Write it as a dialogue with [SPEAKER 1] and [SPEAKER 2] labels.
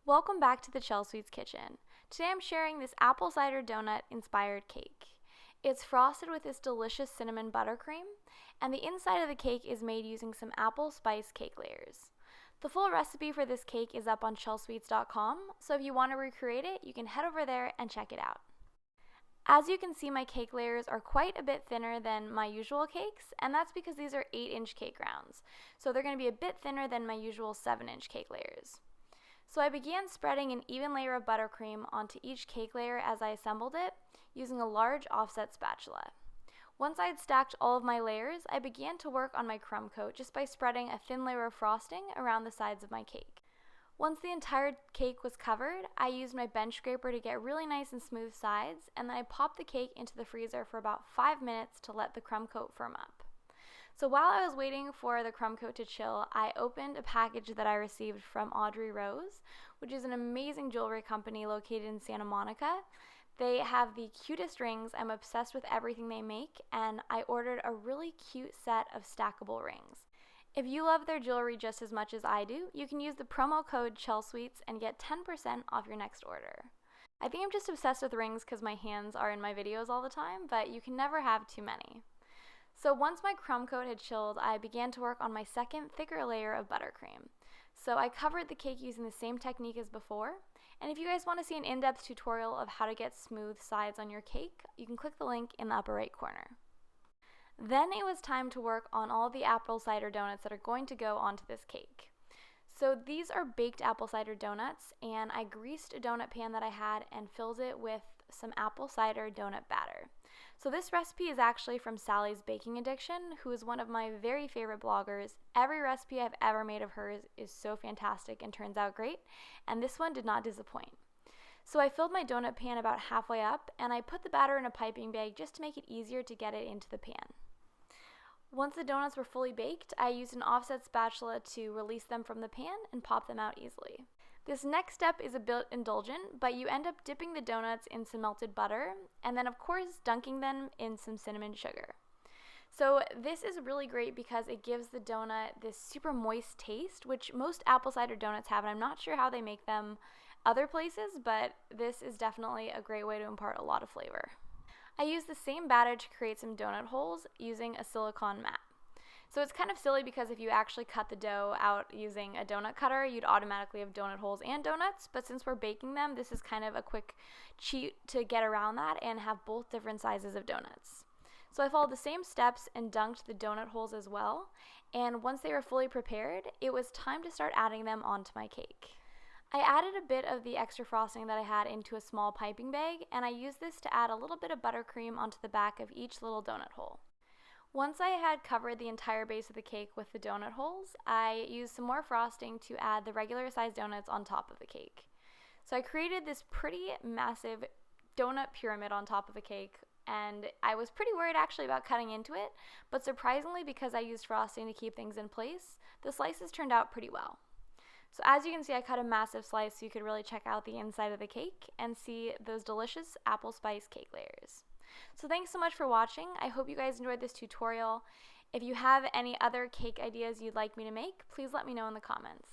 [SPEAKER 1] Welcome back to the Chelsweets kitchen. Today I'm sharing this apple cider donut inspired cake. It's frosted with this delicious cinnamon buttercream, and the inside of the cake is made using some apple spice cake layers. The full recipe for this cake is up on Chelsweets.com, so if you want to recreate it, you can head over there and check it out. As you can see, my cake layers are quite a bit thinner than my usual cakes, and that's because these are 8-inch cake rounds, so they're going to be a bit thinner than my usual 7-inch cake layers. So I began spreading an even layer of buttercream onto each cake layer as I assembled it, using a large offset spatula. Once I had stacked all of my layers, I began to work on my crumb coat just by spreading a thin layer of frosting around the sides of my cake. Once the entire cake was covered, I used my bench scraper to get really nice and smooth sides, and then I popped the cake into the freezer for about 5 minutes to let the crumb coat firm up. So while I was waiting for the crumb coat to chill, I opened a package that I received from Audrey Rose, which is an amazing jewelry company located in Santa Monica. They have the cutest rings. I'm obsessed with everything they make, and I ordered a really cute set of stackable rings. If you love their jewelry just as much as I do, you can use the promo code Chelsweets and get 10% off your next order. I think I'm just obsessed with rings because my hands are in my videos all the time, but you can never have too many. So once my crumb coat had chilled, I began to work on my second, thicker layer of buttercream. So I covered the cake using the same technique as before, and if you guys want to see an in-depth tutorial of how to get smooth sides on your cake, you can click the link in the upper right corner. Then it was time to work on all the apple cider donuts that are going to go onto this cake. So these are baked apple cider donuts, and I greased a donut pan that I had and filled it with some apple cider donut batter. So this recipe is actually from Sally's Baking Addiction, who is one of my very favorite bloggers. Every recipe I've ever made of hers is so fantastic and turns out great, and this one did not disappoint. So I filled my donut pan about halfway up, and I put the batter in a piping bag just to make it easier to get it into the pan. Once the donuts were fully baked, I used an offset spatula to release them from the pan and pop them out easily. This next step is a bit indulgent, but you end up dipping the donuts in some melted butter, and then of course dunking them in some cinnamon sugar. So this is really great because it gives the donut this super moist taste, which most apple cider donuts have, and I'm not sure how they make them other places, but this is definitely a great way to impart a lot of flavor. I used the same batter to create some donut holes using a silicone mat. So it's kind of silly because if you actually cut the dough out using a donut cutter, you'd automatically have donut holes and donuts, but since we're baking them, this is kind of a quick cheat to get around that and have both different sizes of donuts. So I followed the same steps and dunked the donut holes as well, and once they were fully prepared, it was time to start adding them onto my cake. I added a bit of the extra frosting that I had into a small piping bag, and I used this to add a little bit of buttercream onto the back of each little donut hole. Once I had covered the entire base of the cake with the donut holes, I used some more frosting to add the regular sized donuts on top of the cake. So I created this pretty massive donut pyramid on top of the cake, and I was pretty worried actually about cutting into it, but surprisingly, because I used frosting to keep things in place, the slices turned out pretty well. So as you can see, I cut a massive slice so you could really check out the inside of the cake and see those delicious apple spice cake layers. So thanks so much for watching. I hope you guys enjoyed this tutorial. If you have any other cake ideas you'd like me to make, please let me know in the comments.